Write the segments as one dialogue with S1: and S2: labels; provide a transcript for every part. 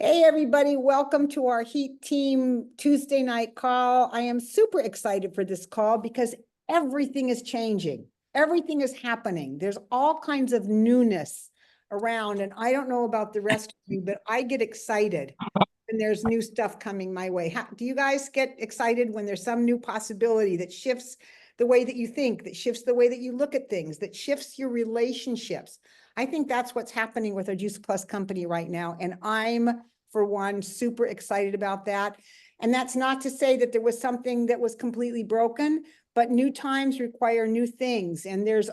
S1: Hey, everybody, welcome to our Heat Team Tuesday night call. I am super excited for this call because everything is changing. Everything is happening. There's all kinds of newness around, and I don't know about the rest of you, but I get excited when there's new stuff coming my way. Do you guys get excited when there's some new possibility that shifts the way that you think, that shifts the way that you look at things, that shifts your relationships? I think that's what's happening with our Juice Plus company right now. And I'm, for one, super excited about that. And that's not to say that there was something that was completely broken, but new times require new things. And there's,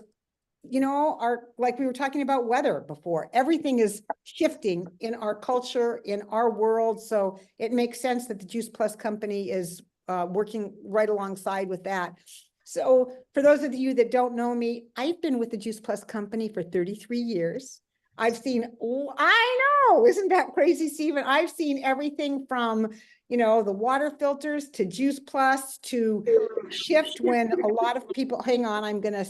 S1: like we were talking about weather before, everything is shifting in our culture, in our world. So it makes sense that the Juice Plus company is working right alongside with that. So for those of you that don't know me, I've been with the Juice Plus company for 33 years. I've seen, I know, isn't that crazy, Stephen? I've seen everything from, the water filters to Juice Plus to shift when a lot of people, hang on, I'm gonna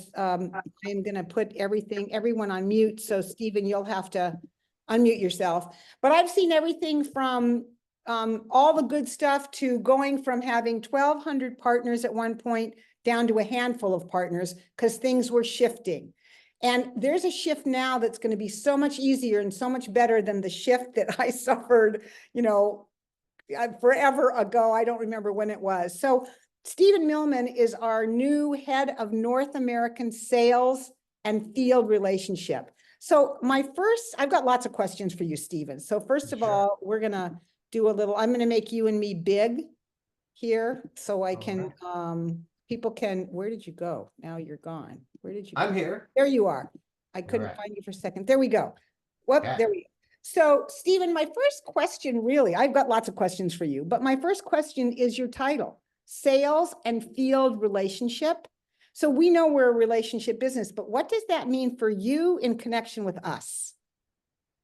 S1: put everyone on mute. So Stephen, you'll have to unmute yourself. But I've seen everything from all the good stuff to going from having 1,200 partners at one point down to a handful of partners because things were shifting. And there's a shift now that's going to be so much easier and so much better than the shift that I suffered, forever ago. I don't remember when it was. So Stephen Millman is our new head of North American sales and field relationship. So I've got lots of questions for you, Stephen. So first of all, we're going to do I'm going to make you and me big here so I can, people can, where did you go? Now you're gone. Where did you go?
S2: I'm here.
S1: There you are. I couldn't find you for a second. There we go. There we go. So Stephen, my first question really, I've got lots of questions for you, but my first question is your title, Sales and Field Relationship. So we know we're a relationship business, but what does that mean for you in connection with us?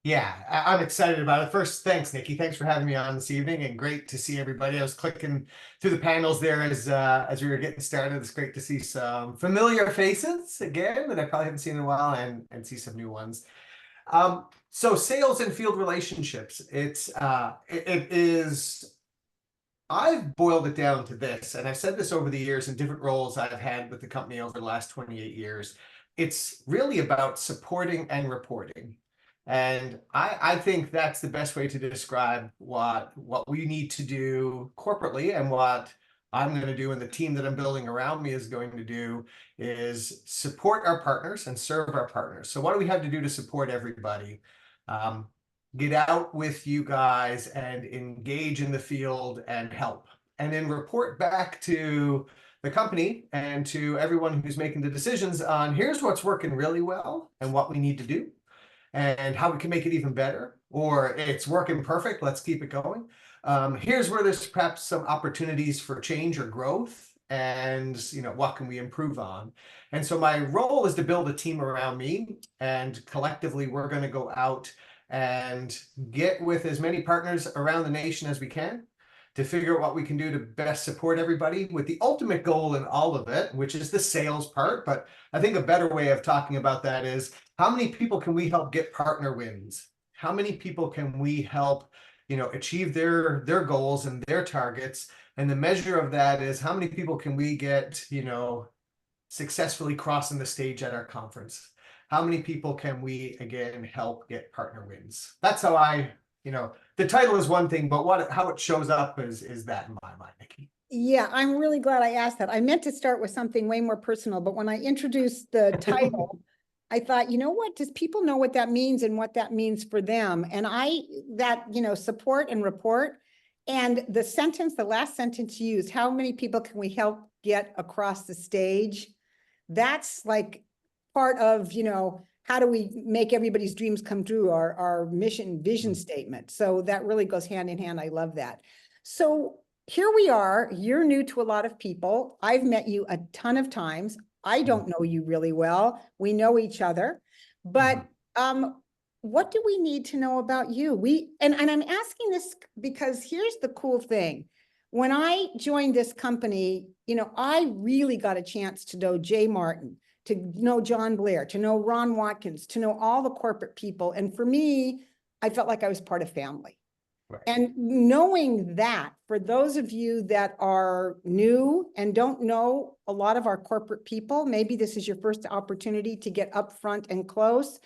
S2: Yeah, I'm excited about it. First, thanks, Nikki. Thanks for having me on this evening, and great to see everybody. I was clicking through the panels there as we were getting started. It's great to see some familiar faces again that I probably haven't seen in a while, and see some new ones. So sales and field relationships. It is. I've boiled it down to this, and I've said this over the years in different roles I've had with the company over the last 28 years. It's really about supporting and reporting. And I think that's the best way to describe what we need to do corporately, and what I'm going to do and the team that I'm building around me is going to do is support our partners and serve our partners. So what do we have to do to support everybody? Get out with you guys and engage in the field and help, and then report back to the company and to everyone who's making the decisions on here's what's working really well and what we need to do and how we can make it even better, or it's working perfect, let's keep it going. Here's where there's perhaps some opportunities for change or growth, and what can we improve on. And so my role is to build a team around me, and collectively we're going to go out and get with as many partners around the nation as we can to figure out what we can do to best support everybody, with the ultimate goal in all of it, which is the sales part. But I think a better way of talking about that is, how many people can we help get partner wins? How many people can we help, achieve their goals and their targets? And the measure of that is, how many people can we get, successfully crossing the stage at our conference? How many people can we, again, help get partner wins? That's how the title is one thing, but how it shows up is that in my mind, Nikki.
S1: Yeah, I'm really glad I asked that. I meant to start with something way more personal, but when I introduced the title, I thought, you know what, does people know what that means and what that means for them? And support and report. And the last sentence you used, how many people can we help get across the stage? That's like part of, how do we make everybody's dreams come true, our mission, vision statement. So that really goes hand in hand. I love that. So here we are. You're new to a lot of people. I've met you a ton of times. I don't know you really well. We know each other, but what do we need to know about you? And I'm asking this because here's the cool thing. When I joined this company, I really got a chance to know Jay Martin, to know John Blair, to know Ron Watkins, to know all the corporate people. And for me, I felt like I was part of family.
S2: Right.
S1: And knowing that, for those of you that are new and don't know a lot of our corporate people, maybe this is your first opportunity to get up front and close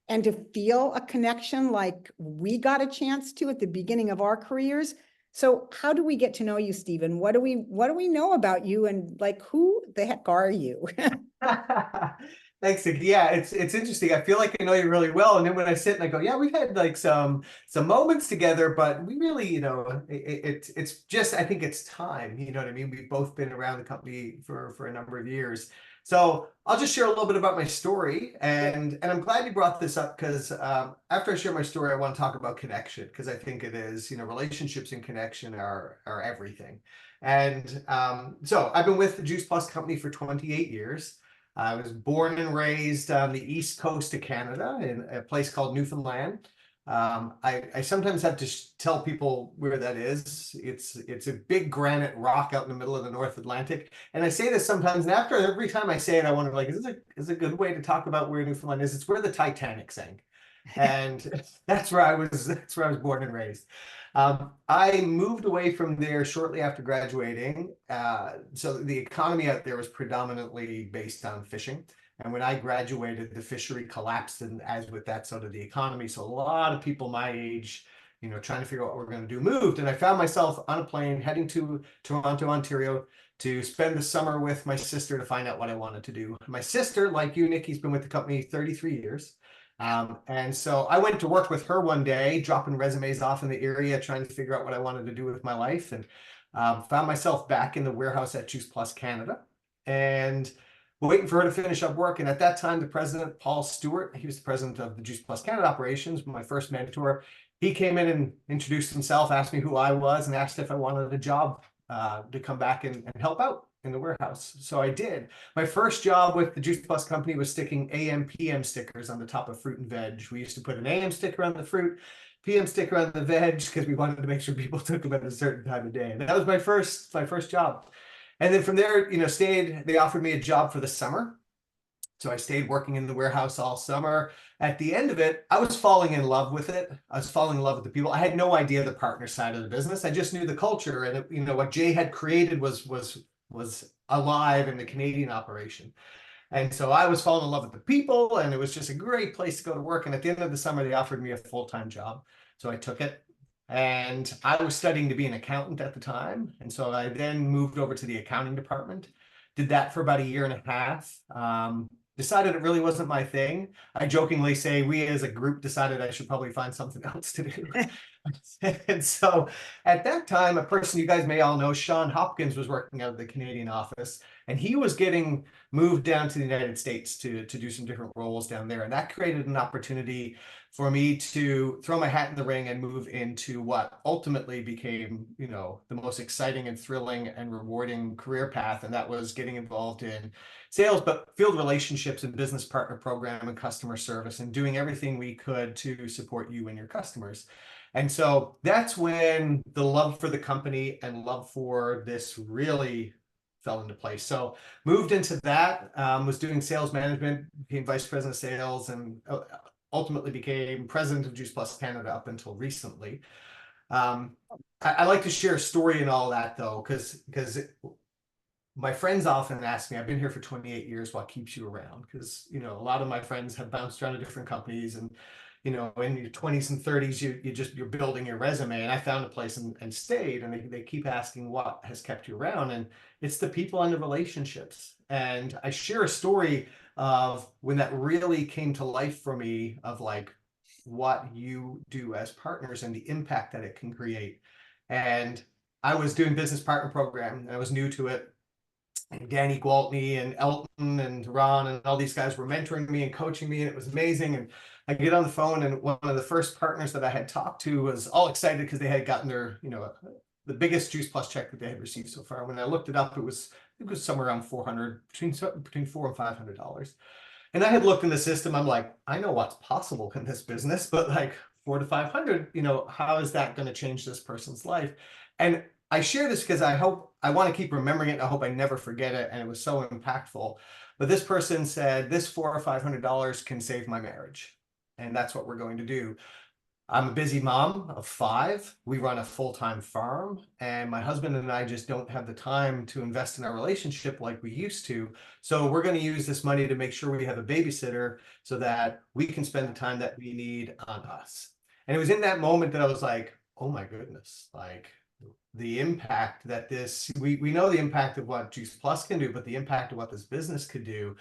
S1: and to feel a connection like we got a chance to at the beginning of our careers. So how do we get to know you, Stephen? What do we know about you, and like, who the heck are you?
S2: Thanks, Nikki. Yeah, it's interesting. I feel like I know you really well, and then when I sit and I go, yeah, we've had like some moments together, but we really, it's just, I think it's time. You know what I mean? We've both been around the company for a number of years. So I'll just share a little bit about my story, and I'm glad you brought this up because after I share my story, I want to talk about connection because I think it is, relationships and connection are everything. And so I've been with the Juice Plus company for 28 years. I was born and raised on the east coast of Canada in a place called Newfoundland. I sometimes have to tell people where that is. It's a big granite rock out in the middle of the North Atlantic. And I say this sometimes, and after every time I say it, I wonder, like, is this a good way to talk about where Newfoundland is? It's where the Titanic sank. And that's where I was born and raised. I moved away from there shortly after graduating. So the economy out there was predominantly based on fishing. And when I graduated, the fishery collapsed, and as with that, so did the economy. So a lot of people my age, trying to figure out what we're going to do, moved. And I found myself on a plane heading to Toronto, Ontario, to spend the summer with my sister to find out what I wanted to do. My sister, like you, Nikki's been with the company 33 years. And so I went to work with her one day, dropping resumes off in the area, trying to figure out what I wanted to do with my life, and found myself back in the warehouse at Juice Plus Canada and waiting for her to finish up work. And at that time, the president, Paul Stewart, he was the president of the Juice Plus Canada operations, my first mentor. He came in and introduced himself, asked me who I was, and asked if I wanted a job to come back and help out in the warehouse. So I did. My first job with the Juice Plus company was sticking AM PM stickers on the top of fruit and veg. We used to put an AM sticker on the fruit, PM sticker on the veg, because we wanted to make sure people took them at a certain time of day. And that was my first job. And then from there, they offered me a job for the summer. So I stayed working in the warehouse all summer. At the end of it, I was falling in love with it. I was falling in love with the people. I had no idea the partner side of the business. I just knew the culture, and what Jay had created was alive in the Canadian operation. And so I was falling in love with the people, and it was just a great place to go to work. And at the end of the summer, they offered me a full-time job. So I took it. And I was studying to be an accountant at the time. And so I then moved over to the accounting department, did that for about a year and a half. Decided it really wasn't my thing. I jokingly say we as a group decided I should probably find something else to do. And so at that time, a person you guys may all know, Sean Hopkins, was working out of the Canadian office, and he was getting moved down to the United States to do some different roles down there. And that created an opportunity for me to throw my hat in the ring and move into what ultimately became, the most exciting and thrilling and rewarding career path. And that was getting involved in sales, but field relationships and business partner program and customer service, and doing everything we could to support you and your customers. And so that's when the love for the company and love for this really fell into place. So moved into that, was doing sales management, became vice president of sales, and ultimately became president of Juice Plus Canada up until recently. I like to share a story in all that, though, because my friends often ask me, I've been here for 28 years, what keeps you around? Because, a lot of my friends have bounced around to different companies, and, in your 20s and 30s, you're building your resume. And I found a place and stayed, and they keep asking what has kept you around. And it's the people and the relationships. And I share a story of when that really came to life for me, of like what you do as partners and the impact that it can create. And I was doing business partner program, and I was new to it. And Danny Gwaltney and Elton and Ron and all these guys were mentoring me and coaching me, and it was amazing. And I get on the phone, and one of the first partners that I had talked to was all excited because they had gotten their, the biggest Juice Plus check that they had received so far. When I looked it up, it was somewhere around between $400 and $500. And I had looked in the system. I'm like, I know what's possible in this business, but like 400 to 500, how is that going to change this person's life? And I share this because I want to keep remembering it. I hope I never forget it. And it was so impactful. But this person said, this $400 or $500 can save my marriage. And that's what we're going to do. I'm a busy mom of 5. We run a full-time farm, and my husband and I just don't have the time to invest in our relationship like we used to. So we're going to use this money to make sure we have a babysitter so that we can spend the time that we need on us. And it was in that moment that I was like, oh my goodness, like the impact that we know the impact of what Juice Plus can do, but the impact of what this business could do.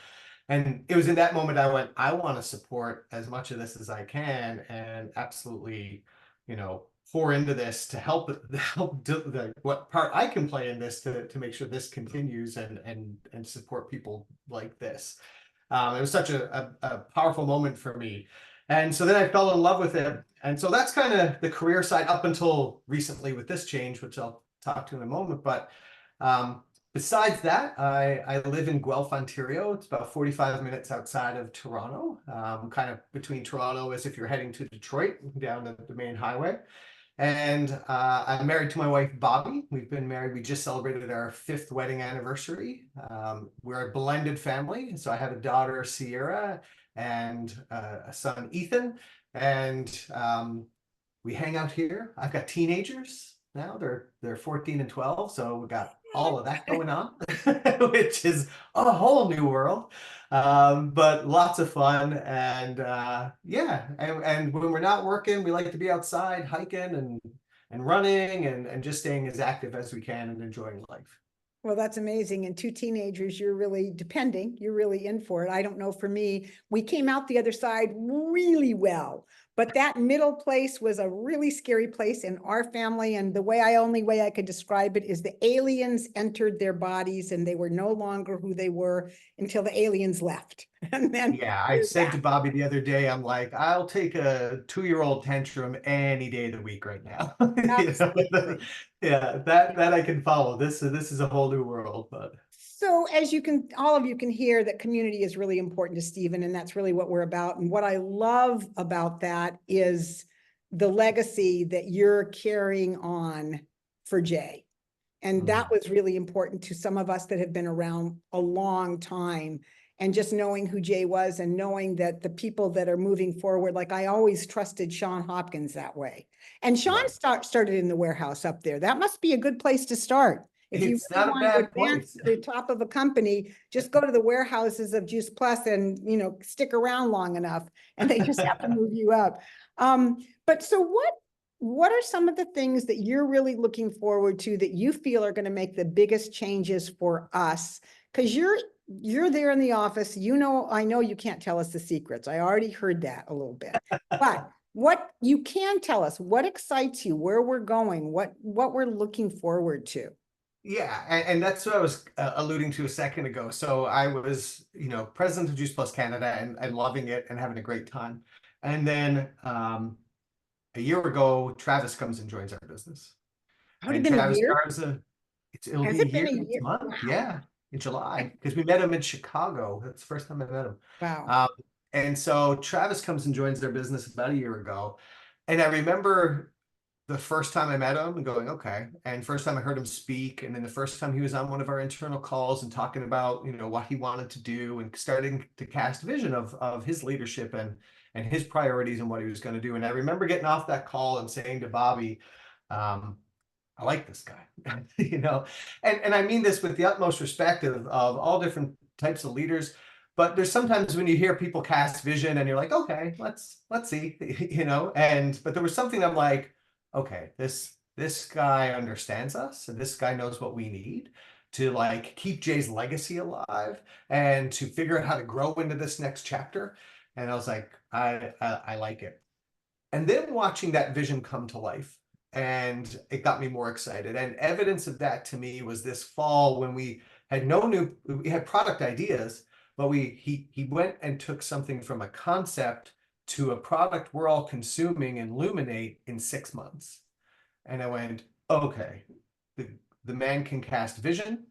S2: And it was in that moment I went, I want to support as much of this as I can and absolutely, pour into this to help do what part I can play in this to make sure this continues and support people like this. It was such a powerful moment for me. And so then I fell in love with it. And so that's kind of the career side up until recently with this change, which I'll talk to in a moment. But besides that, I live in Guelph, Ontario. It's about 45 minutes outside of Toronto, kind of between Toronto as if you're heading to Detroit down the main highway. And I'm married to my wife, Bobby. We've been married. We just celebrated our 5th wedding anniversary. We're a blended family. So I have a daughter, Sierra, and a son, Ethan. And we hang out here. I've got teenagers now. They're 14 and 12. So we got all of that going on, which is a whole new world. But lots of fun. And yeah, and when we're not working, we like to be outside hiking and running and just staying as active as we can and enjoying life.
S1: Well, that's amazing. And 2 teenagers, you're really depending, you're really in for it. I don't know, for me, we came out the other side really well, but that middle place was a really scary place in our family. And the only way I could describe it is the aliens entered their bodies and they were no longer who they were until the aliens left. And then
S2: yeah, I said to Bobby the other day, I'm like, I'll take a 2-year-old tantrum any day of the week right now. Yeah, that I can follow. This is a whole new world, but
S1: so as all of you can hear, that community is really important to Stephen, and that's really what we're about. And what I love about that is the legacy that you're carrying on for Jay. And that was really important to some of us that have been around a long time. And just knowing who Jay was and knowing that the people that are moving forward, like I always trusted Sean Hopkins that way. And Sean started in the warehouse up there. That must be a good place to start. If you
S2: it's
S1: really
S2: not a
S1: want to
S2: bad
S1: advance
S2: place.
S1: to the top of a company, just go to the warehouses of Juice Plus and, stick around long enough and they just have to move you up. But so what are some of the things that you're really looking forward to that you feel are going to make the biggest changes for us? Because you're there in the office, I know you can't tell us the secrets. I already heard that a little bit, but what you can tell us, what excites you, where we're going, what we're looking forward to.
S2: Yeah, and that's what I was alluding to a second ago. So I was, president of Juice Plus Canada and loving it and having a great time. And then a year ago, Travis comes and joins our business.
S1: How
S2: And
S1: been a
S2: Travis
S1: year?
S2: Garza, it'll
S1: Has
S2: be a
S1: it been
S2: year
S1: a
S2: next
S1: year?
S2: month.
S1: Wow.
S2: Yeah, in July, because we met him in Chicago. That's the first time I met him.
S1: Wow.
S2: And so Travis comes and joins their business about a year ago. And I remember the first time I met him and going, okay. And first time I heard him speak. And then the first time he was on one of our internal calls and talking about, what he wanted to do and starting to cast vision of his leadership and his priorities and what he was going to do. And I remember getting off that call and saying to Bobby, I like this guy, and I mean this with the utmost respect of all different types of leaders. But there's sometimes when you hear people cast vision and you're like, okay, let's see, but there was something I'm like, okay, this guy understands us and this guy knows what we need to like keep Jay's legacy alive and to figure out how to grow into this next chapter. And I was like, I like it. And then watching that vision come to life, and it got me more excited. And evidence of that to me was this fall when we had we had product ideas, but he went and took something from a concept to a product we're all consuming in Luminate in 6 months. And I went, okay, the man can cast vision.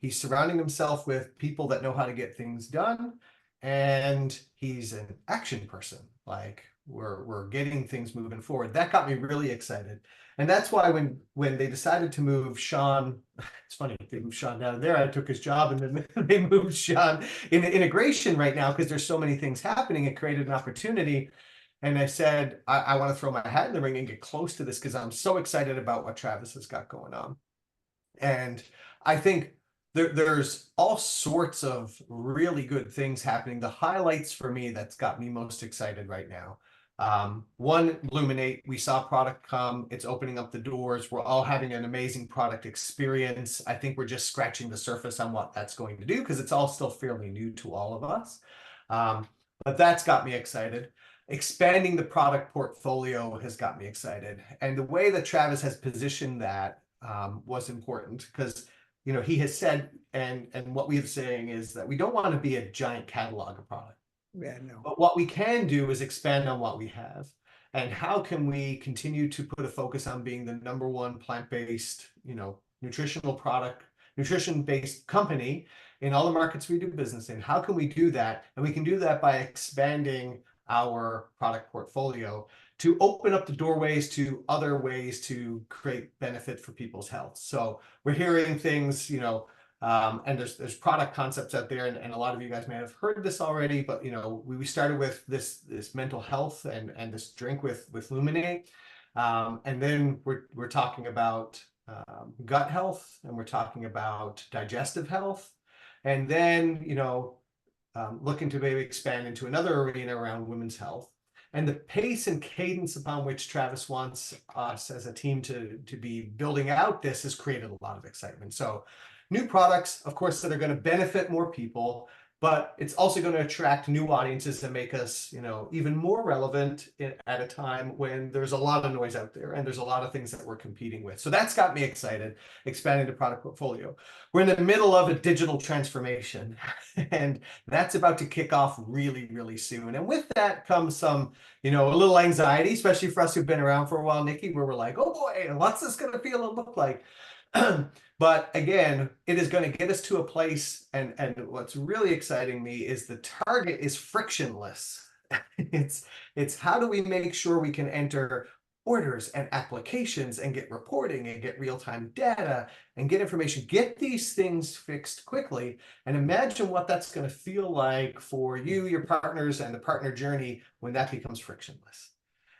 S2: He's surrounding himself with people that know how to get things done. And he's an action person. Like we're getting things moving forward. That got me really excited. And that's why when they decided to move Sean, it's funny, they moved Sean down there, I took his job, and then they moved Sean in integration right now because there's so many things happening. It created an opportunity. And I said, I want to throw my hat in the ring and get close to this because I'm so excited about what Travis has got going on. And I think there's all sorts of really good things happening. The highlights for me that's got me most excited right now. One, Illuminate, we saw product come, it's opening up the doors. We're all having an amazing product experience. I think we're just scratching the surface on what that's going to do because it's all still fairly new to all of us. But that's got me excited. Expanding the product portfolio has got me excited. And the way that Travis has positioned that was important because he has said, and what we have saying is that we don't want to be a giant catalog of product.
S1: Yeah, no.
S2: But what we can do is expand on what we have. And how can we continue to put a focus on being the number one plant-based, nutrition-based company in all the markets we do business in? How can we do that? And we can do that by expanding our product portfolio to open up the doorways to other ways to create benefit for people's health. So we're hearing things, and there's product concepts out there, and a lot of you guys may have heard this already, but we started with this mental health and this drink with Luminate, and then we're talking about gut health, and we're talking about digestive health, and then looking to maybe expand into another arena around women's health. And the pace and cadence upon which Travis wants us as a team to be building out this has created a lot of excitement. So new products, of course, that are going to benefit more people, but it's also going to attract new audiences and make us, even more relevant at a time when there's a lot of noise out there and there's a lot of things that we're competing with. So that's got me excited, expanding the product portfolio. We're in the middle of a digital transformation, and that's about to kick off really, really soon. And with that comes some, a little anxiety, especially for us who've been around for a while, Nikki, where we're like, oh boy, what's this going to feel and look like? But again, it is going to get us to a place, and what's really exciting me is the target is frictionless. It's how do we make sure we can enter orders and applications and get reporting and get real-time data and get information, get these things fixed quickly, and imagine what that's going to feel like for you, your partners, and the partner journey when that becomes frictionless.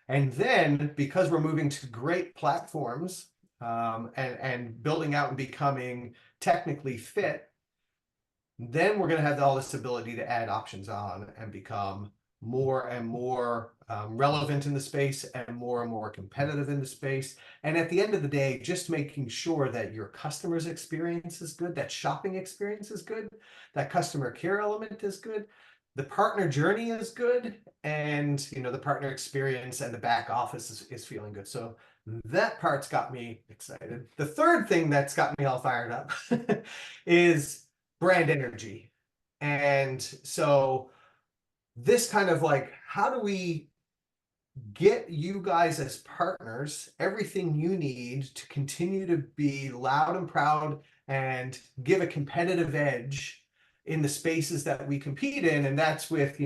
S2: And then, because we're moving to great platforms, and building out and becoming technically fit, then we're going to have all this ability to add options on and become more and more relevant in the space and more competitive in the space. And at the end of the day, just making sure that your customer's experience is good, that shopping experience is good, that customer care element is good, the partner journey is good, and the partner experience and the back office is feeling good. So that part's got me excited. The third thing that's got me all fired up is brand energy. And so this kind of like, how do we get you guys as partners everything you need to continue to be loud and proud and give a competitive edge in the spaces that we compete in? And that's with,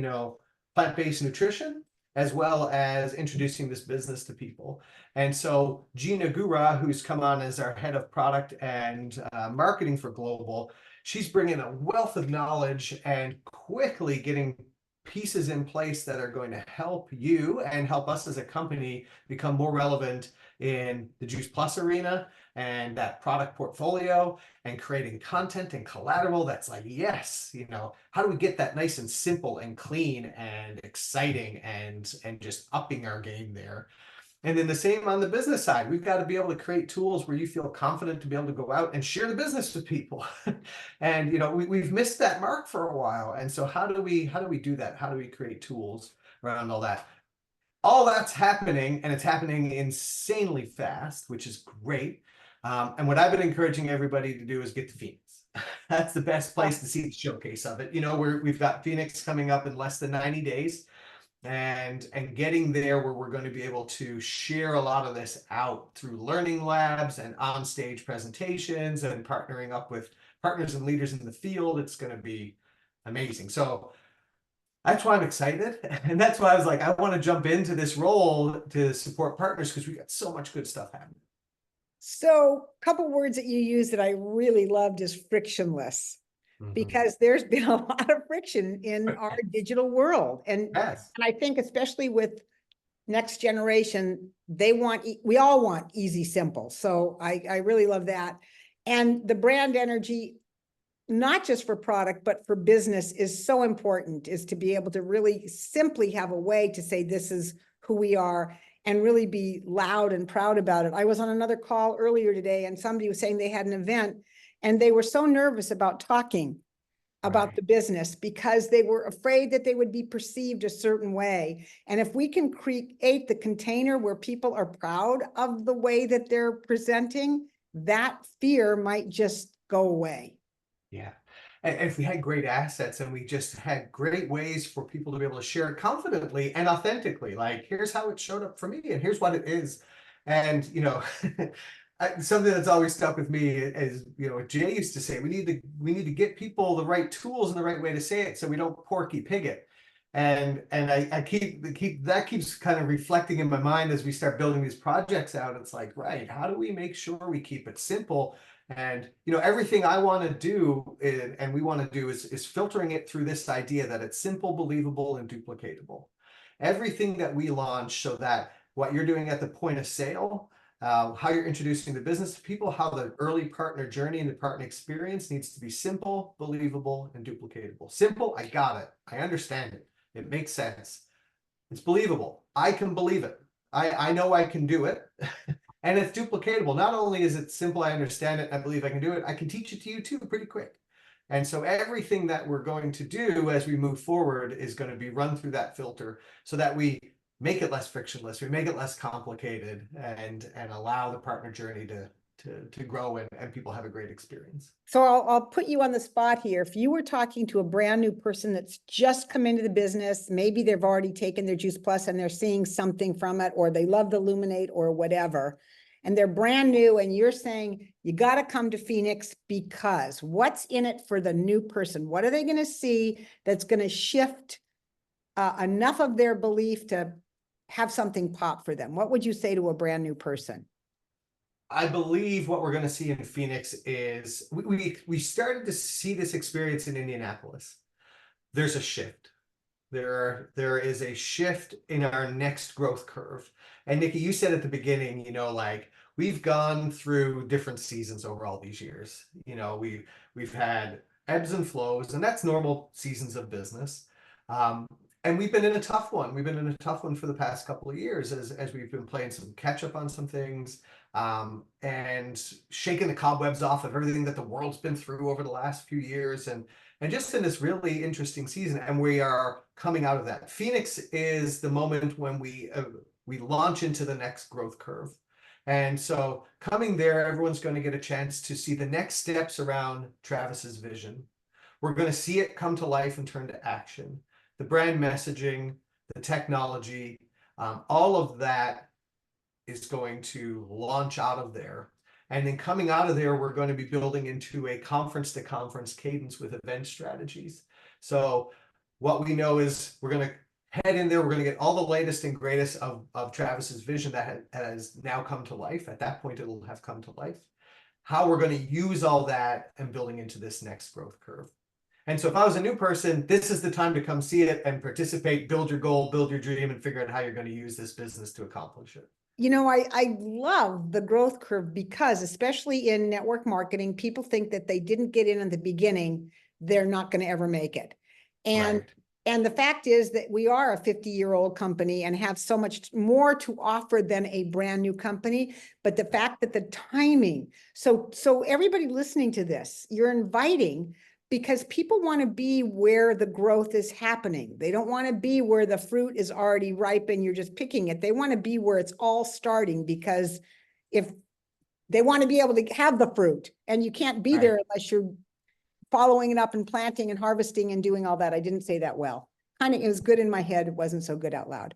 S2: plant-based nutrition, as well as introducing this business to people. And so Gina Gura, who's come on as our head of product and marketing for Global, she's bringing a wealth of knowledge and quickly getting pieces in place that are going to help you and help us as a company become more relevant in the Juice Plus arena and that product portfolio, and creating content and collateral that's like, yes, how do we get that nice and simple and clean and exciting and just upping our game there? And then the same on the business side. We've got to be able to create tools where you feel confident to be able to go out and share the business with people. And we've missed that mark for a while. And so how do we do that? How do we create tools around all that? All that's happening, and it's happening insanely fast, which is great. And what I've been encouraging everybody to do is get to Phoenix. That's the best place to see the showcase of it. We've got Phoenix coming up in less than 90 days. And getting there where we're going to be able to share a lot of this out through learning labs and on-stage presentations and partnering up with partners and leaders in the field. It's going to be amazing. So that's why I'm excited. And that's why I was like, I want to jump into this role to support partners because we got so much good stuff happening.
S1: So a couple words that you use that I really loved is frictionless. Because there's been a lot of friction in our digital world. And,
S2: Yes.
S1: and I think especially with next generation, we all want easy, simple. So I really love that. And the brand energy, not just for product, but for business, is so important, is to be able to really simply have a way to say, this is who we are, and really be loud and proud about it. I was on another call earlier today and somebody was saying they had an event and they were so nervous about talking about the business because they were afraid that they would be perceived a certain way. And if we can create the container where people are proud of the way that they're presenting, that fear might just go away.
S2: Yeah. And if we had great assets and we just had great ways for people to be able to share it confidently and authentically, like, here's how it showed up for me and here's what it is. And, you know, something that's always stuck with me is, you know, Jay used to say, we need to get people the right tools and the right way to say it so we don't porky pig it. And I that keeps kind of reflecting in my mind as we start building these projects out. It's like, right, how do we make sure we keep it simple? And, you know, everything I want to do and we want to do is filtering it through this idea that it's simple, believable, and duplicatable. Everything that we launch, so that what you're doing at the point of sale, how you're introducing the business to people, how the early partner journey and the partner experience needs to be simple, believable, and duplicatable. Simple, I got it. I understand it. It makes sense. It's believable. I can believe it. I know I can do it. And it's duplicatable. Not only is it simple, I understand it, I believe I can do it, I can teach it to you too pretty quick. And so everything that we're going to do as we move forward is going to be run through that filter so that we make it less frictionless, we make it less complicated, and allow the partner journey to grow and people have a great experience.
S1: So I'll put you on the spot here. If you were talking to a brand new person that's just come into the business, maybe they've already taken their Juice Plus and they're seeing something from it, or they love the Luminate or whatever, and they're brand new, and you're saying, you got to come to Phoenix because what's in it for the new person? What are they going to see that's going to shift enough of their belief to have something pop for them? What would you say to a brand new person?
S2: I believe what we're going to see in Phoenix is we started to see this experience in Indianapolis. There's a shift. There is a shift in our next growth curve. And Nikki, you said at the beginning, you know, like, we've gone through different seasons over all these years. You know, we've had ebbs and flows, and that's normal seasons of business. And we've been in a tough one. We've been in a tough one for the past couple of years as we've been playing some catch up on some things, and shaking the cobwebs off of everything that the world's been through over the last few years, and just in this really interesting season. And we are coming out of that. Phoenix is the moment when we launch into the next growth curve. And so coming there, everyone's going to get a chance to see the next steps around Travis's vision. We're going to see it come to life and turn to action. The brand messaging, the technology, all of that is going to launch out of there. And then coming out of there, we're going to be building into a conference to conference cadence with event strategies. So what we know is we're going to head in there, we're going to get all the latest and greatest of Travis's vision that has now come to life. At that point, it'll have come to life. How we're going to use all that and building into this next growth curve. And so if I was a new person, this is the time to come see it and participate, build your goal, build your dream, and figure out how you're going to use this business to accomplish it.
S1: You know, I love the growth curve because, especially in network marketing, people think that they didn't get in at the beginning, they're not going to ever make it. And
S2: Right.
S1: And the fact is that we are a 50-year-old company and have so much more to offer than a brand new company. But the fact that the timing, so everybody listening to this, you're inviting, because people want to be where the growth is happening. They don't want to be where the fruit is already ripe and you're just picking it. They want to be where it's all starting, because if they want to be able to have the fruit, and you can't be there unless you're following it up and planting and harvesting and doing all that. I didn't say that well. Kind of, it was good in my head. It wasn't so good out loud.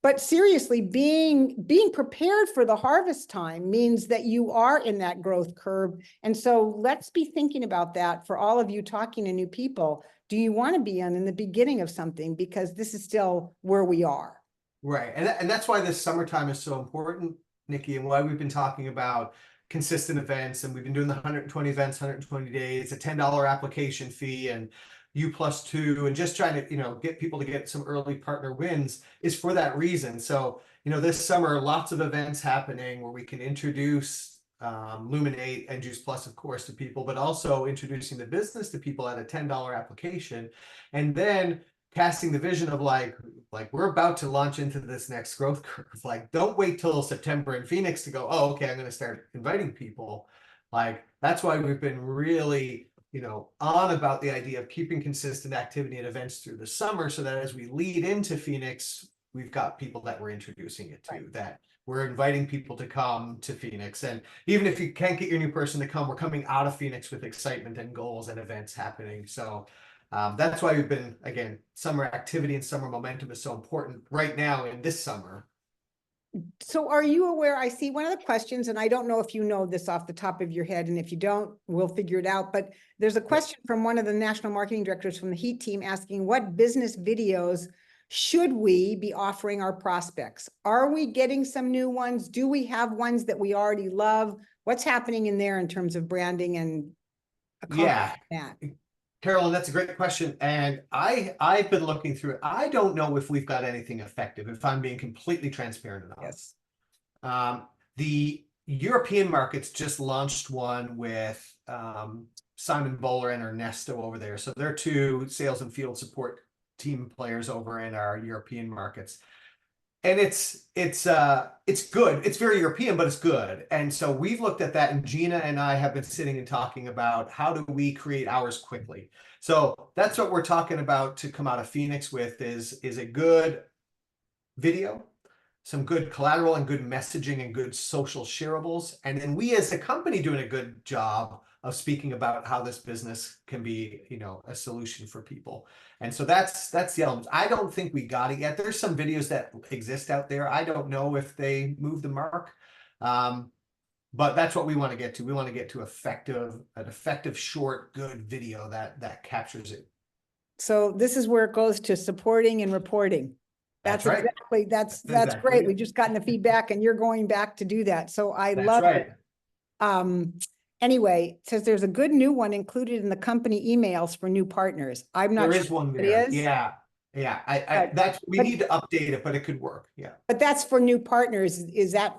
S1: But seriously, being prepared for the harvest time means that you are in that growth curve. And so let's be thinking about that for all of you talking to new people. Do you want to be in the beginning of something? Because this is still where we are.
S2: Right. And that's why this summertime is so important, Nikki, and why we've been talking about consistent events, and we've been doing the 120 events, 120 days, a $10 application fee, and U+2 and just trying to, get people to get some early partner wins is for that reason. So, this summer, lots of events happening where we can introduce Luminate and Juice Plus, of course, to people, but also introducing the business to people at a $10 application. And then casting the vision of like we're about to launch into this next growth curve. Like, don't wait till September in Phoenix to go, oh, okay, I'm going to start inviting people. Like, that's why we've been really, on about the idea of keeping consistent activity and events through the summer, so that as we lead into Phoenix, we've got people that we're introducing it to,
S1: Right.
S2: that we're inviting people to come to Phoenix. And even if you can't get your new person to come, we're coming out of Phoenix with excitement and goals and events happening. So that's why we've been, again, summer activity and summer momentum is so important right now in this summer.
S1: So are you aware, I see one of the questions, and I don't know if you know this off the top of your head, and if you don't, we'll figure it out, but there's a question from one of the national marketing directors from the Heat team asking, what business videos should we be offering our prospects? Are we getting some new ones? Do we have ones that we already love? What's happening in there in terms of branding and
S2: Yeah,
S1: that?
S2: Carolyn, that's a great question. And I've been looking through it. I don't know if we've got anything effective, if I'm being completely transparent enough.
S1: Yes.
S2: The European markets just launched one with Simon Bowler and Ernesto over there. So they're two sales and field support team players over in our European markets. And it's good. It's very European, but it's good. And so we've looked at that, and Gina and I have been sitting and talking about how do we create ours quickly. So that's what we're talking about to come out of Phoenix with is a good video, some good collateral and good messaging and good social shareables. And then we as a company doing a good job of speaking about how this business can be, a solution for people. And so that's the elements. I don't think we got it yet. There's some videos that exist out there. I don't know if they move the mark. But that's what we want to get to. We want to get to an effective, short, good video that captures it.
S1: So this is where it goes to supporting and reporting.
S2: That's right.
S1: Exactly, that's
S2: exactly
S1: great.
S2: it.
S1: We just gotten the feedback and you're going back to do that. So I
S2: That's
S1: love
S2: right.
S1: it. Anyway, it says there's a good new one included in the company emails for new partners. I'm not
S2: There
S1: sure
S2: is one
S1: what
S2: there.
S1: it is.
S2: Yeah. We need to update it, but it could work. Yeah.
S1: But that's for new partners. Is that,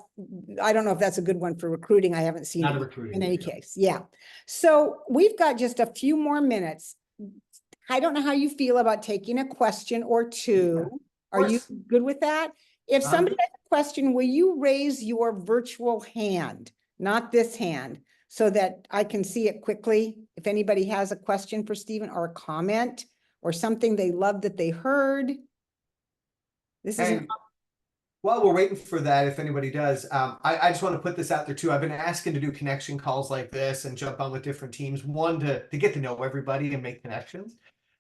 S1: I don't know if that's a good one for recruiting. I haven't seen
S2: Not a
S1: it
S2: recruiting
S1: in any
S2: video.
S1: case. Yeah. So we've got just a few more minutes. I don't know how you feel about taking a question or two. Are you
S2: course.
S1: good with that? If
S2: I'm
S1: somebody
S2: good.
S1: has a question, will you raise your virtual hand, not this hand, so that I can see it quickly? If anybody has a question for Stephen or a comment or something they love that they heard. This is
S2: And while we're waiting for that, if anybody does, I just want to put this out there too. I've been asking to do connection calls like this and jump on with different teams. One, to get to know everybody and make connections,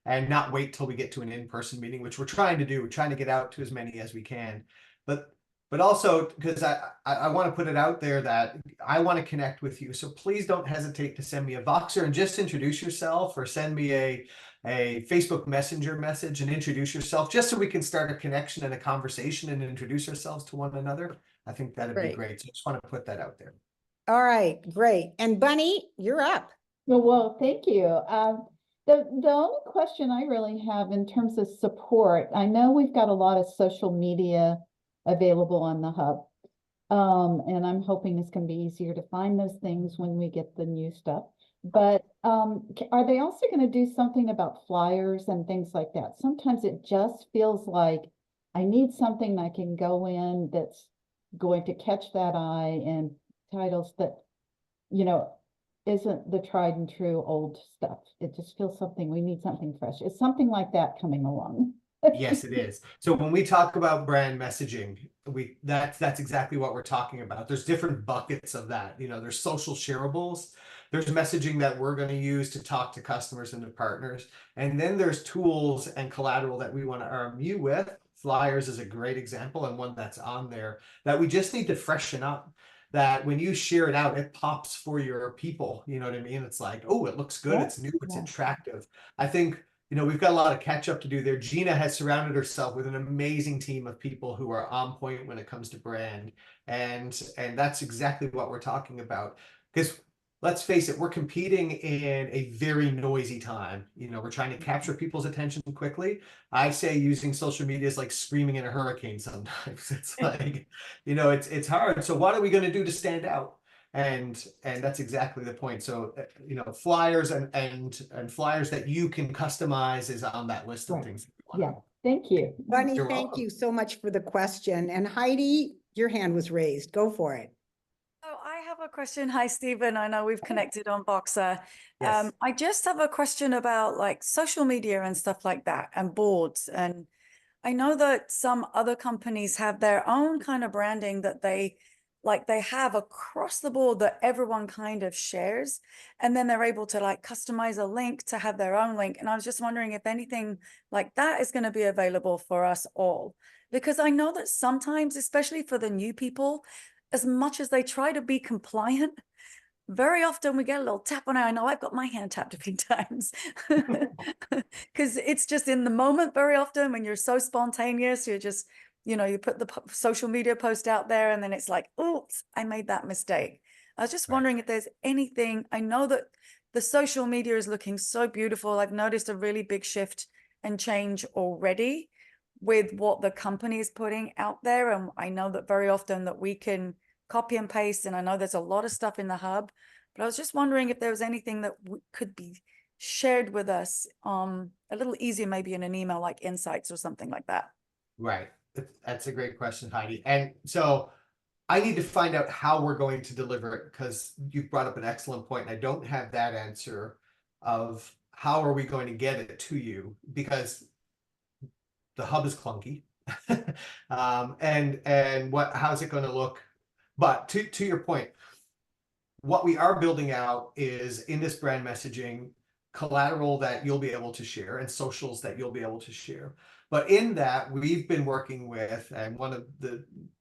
S2: and not wait till we get to an in-person meeting, which we're trying to do. We're trying to get out to as many as we can. But also because I want to put it out there that I want to connect with you. So please don't hesitate to send me a Voxer and just introduce yourself, or send me a Facebook Messenger message and introduce yourself, just so we can start a connection and a conversation and introduce ourselves to one another. I think that'd be great. So I just want to put that out there.
S1: all right, great. And Bunny, you're up.
S3: Well, thank you. The only question I really have in terms of support, I know we've got a lot of social media available on the hub. And I'm hoping it's going to be easier to find those things when we get the new stuff. But are they also going to do something about flyers and things like that? Sometimes it just feels like I need something I can go in that's going to catch that eye, and titles that, isn't the tried and true old stuff. It just feels we need something fresh. Is something like that coming along?
S2: Yes, it is. So when we talk about brand messaging, that's exactly what we're talking about. There's different buckets of that. There's social shareables. There's messaging that we're going to use to talk to customers and to partners. And then there's tools and collateral that we want to arm you with. Flyers is a great example, and one that's on there that we just need to freshen up. That when you share it out, it pops for your people. You know what I mean? It's like, oh, it looks good.
S3: Yeah.
S2: It's new. It's attractive. I think we've got a lot of catch up to do there. Gina has surrounded herself with an amazing team of people who are on point when it comes to brand. And that's exactly what we're talking about. Because let's face it, we're competing in a very noisy time. You know, we're trying to capture people's attention quickly. I say using social media is like screaming in a hurricane sometimes. It's like, you know, it's hard. So what are we going to do to stand out? And that's exactly the point. So, you know, flyers and flyers that you can customize is on that list of
S3: Right.
S2: things that you want to
S3: Yeah, thank you.
S1: Bunny,
S2: You're
S1: thank
S2: welcome.
S1: you so much for the question. And Heidi, your hand was raised. Go for it.
S4: Oh, I have a question. Hi, Stephen. I know we've connected on Boxer.
S2: Yes.
S4: I just have a question about like social media and stuff like that and boards. And I know that some other companies have their own kind of branding that they have across the board that everyone kind of shares. And then they're able to like customize a link to have their own link. And I was just wondering if anything like that is going to be available for us all. Because I know that sometimes, especially for the new people, as much as they try to be compliant, very often we get a little tap on it. I know I've got my hand tapped a few times because it's just in the moment very often when you're so spontaneous, you're just, you know, you put the social media post out there and then it's like, oops, I made that mistake. I was just
S2: Right.
S4: wondering if there's anything. I know that the social media is looking so beautiful. I've noticed a really big shift and change already with what the company is putting out there. And I know that very often that we can copy and paste. And I know there's a lot of stuff in the hub, but I was just wondering if there was anything that could be shared with us a little easier, maybe in an email like insights or something like that.
S2: Right. That's a great question, Heidi. And so I need to find out how we're going to deliver it because you brought up an excellent point. And I don't have that answer of how are we going to get it to you because the hub is clunky. And how's it going to look? But to your point, what we are building out is in this brand messaging collateral that you'll be able to share and socials that you'll be able to share. But in that, we've been working with, and one of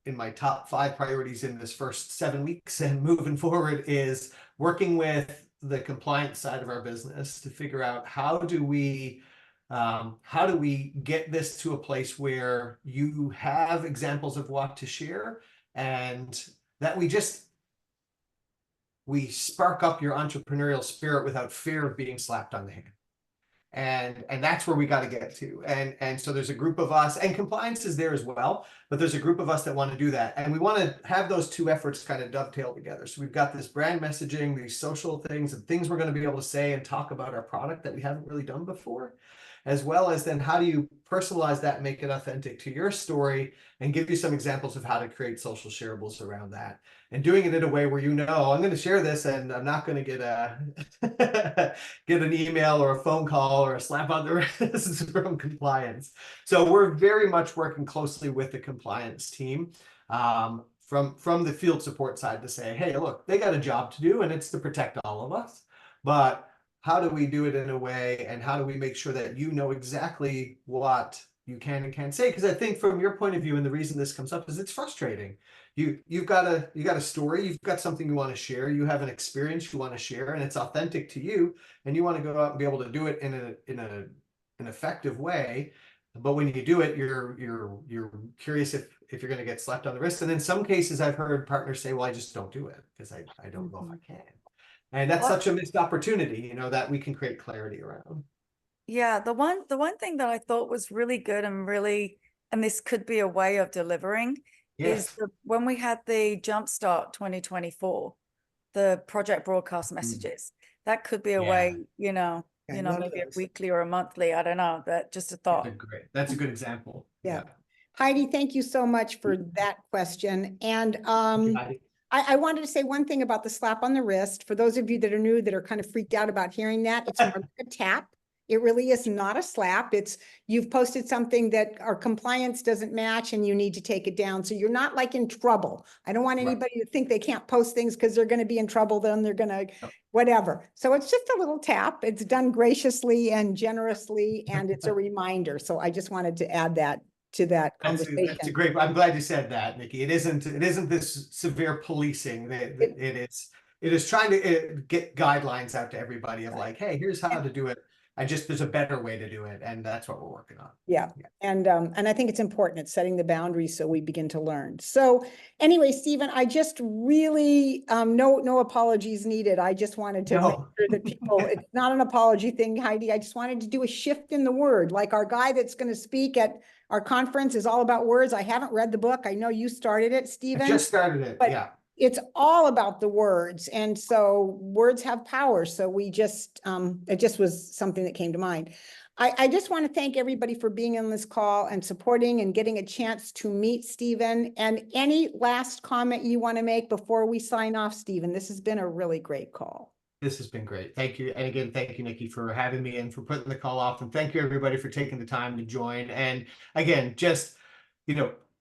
S2: in my top 5 priorities in this first 7 weeks and moving forward is working with the compliance side of our business to figure out how do we get this to a place where you have examples of what to share and that we spark up your entrepreneurial spirit without fear of being slapped on the hand. And that's where we got to get to. And so there's a group of us, and compliance is there as well, but there's a group of us that want to do that. And we want to have those 2 efforts kind of dovetail together. So we've got this brand messaging, these social things, and things we're going to be able to say and talk about our product that we haven't really done before, as well as then how do you personalize that and make it authentic to your story and give you some examples of how to create social shareables around that. And doing it in a way where you know, I'm going to share this and I'm not going to get get an email or a phone call or a slap on the wrist from compliance. So we're very much working closely with the compliance team from the field support side to say, hey, look, they got a job to do and it's to protect all of us. But how do we do it in a way and how do we make sure that you know exactly what you can and can't say? Because I think from your point of view, and the reason this comes up is it's frustrating. You've got a story, you've got something you want to share, you have an experience you want to share, and it's authentic to you, and you want to go out and be able to do it in an effective way. But when you do it, you're curious if you're going to get slapped on the wrist. And in some cases, I've heard partners say, "Well, I just don't do it because I don't know if I can." And that's such a missed opportunity, you know, that we can create clarity around.
S4: Yeah, the one thing that I thought was really good and really, and this could be a way of delivering, is
S2: Yes.
S4: when we had the Jumpstart 2024, the project broadcast messages. That could be a way, you know,
S1: I love
S4: maybe a
S1: those.
S4: weekly or a monthly, I don't know, but just a thought.
S2: That's a good example.
S1: Yeah. Heidi, thank you so much for that question. And
S2: Heidi.
S1: I wanted to say one thing about the slap on the wrist. For those of you that are new, that are kind of freaked out about hearing that, it's more like a tap. It really is not a slap. It's you've posted something that our compliance doesn't match and you need to take it down. So you're not like in trouble. I don't want
S2: Right.
S1: anybody to think they can't post things because they're going to be in trouble. Then they're going to whatever. So it's just a little tap. It's done graciously and generously, and it's a reminder. So I just wanted to add that to that conversation.
S2: That's a great, I'm glad you said that, Nikki. It isn't this severe policing. It is trying to get guidelines out to everybody of like, hey, here's how to do it. just there's a better way to do it, and that's what we're working on.
S1: Yeah. And I think it's important. It's setting the boundaries so we begin to learn. So anyway, Stephen, I just really, no apologies needed. I just wanted to make
S2: No.
S1: sure that people, it's not an apology thing, Heidi. I just wanted to do a shift in the word, like our guy that's going to speak at our conference is all about words. I haven't read the book. I know you started it,
S2: I
S1: Stephen.
S2: just started it,
S1: but
S2: yeah.
S1: It's all about the words. And so words have power. So we just, it just was something that came to mind. I just want to thank everybody for being on this call and supporting and getting a chance to meet Stephen. And any last comment you want to make before we sign off, Stephen? This has been a really great call.
S2: This has been great. Thank you. And again, thank you, Nikki, for having me and for putting the call off. And thank you, everybody, for taking the time to join. And again, just,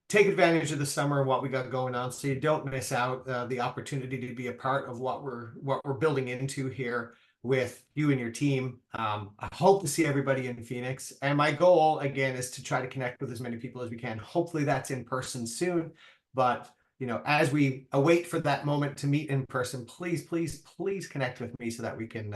S2: take advantage of the summer and what we got going on so you don't miss out the opportunity to be a part of what we're building into here with you and your team. I hope to see everybody in Phoenix. And my goal, again, is to try to connect with as many people as we can. Hopefully that's in person soon. But as we await for that moment to meet in person, please, please, please connect with me so that we can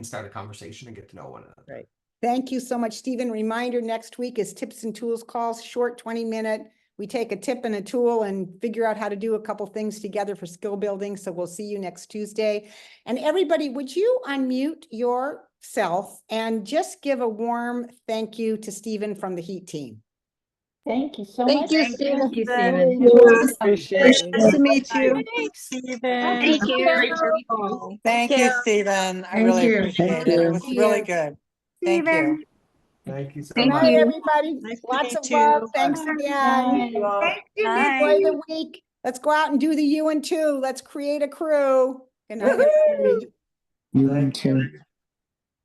S2: start a conversation and get to know one another.
S1: Right. Thank you so much, Stephen. Reminder, next week is tips and tools calls, short 20-minute. We take a tip and a tool and figure out how to do a couple things together for skill building. So we'll see you next Tuesday. And everybody, would you unmute yourself and just give a warm thank you to Stephen from the HEAT team?
S3: Thank you so
S5: Thank
S3: much.
S5: you,
S3: Stephen.
S5: Stephen.
S4: Thank you,
S3: Really
S4: Stephen.
S3: enjoyed
S5: Appreciate it.
S3: it.
S5: Nice to meet you.
S4: Thanks, Stephen.
S5: Thank you.
S3: Great
S5: call.
S4: Thank you, Stephen. I
S5: Thank
S4: really
S5: you.
S4: appreciate
S3: Thank
S4: it. It
S3: you.
S4: was
S1: Thank
S4: really
S1: you.
S4: good. Thank
S6: Stephen.
S4: you.
S2: Thank you so
S1: Good
S2: much.
S1: night, everybody.
S5: Nice to
S1: Lots of
S5: meet
S1: love.
S5: you.
S1: Thanks
S3: Bye.
S1: again.
S3: Bye.
S1: Enjoy the week. Let's go out and do the U and two. Let's create a crew. Good night, everybody.
S2: Thank you.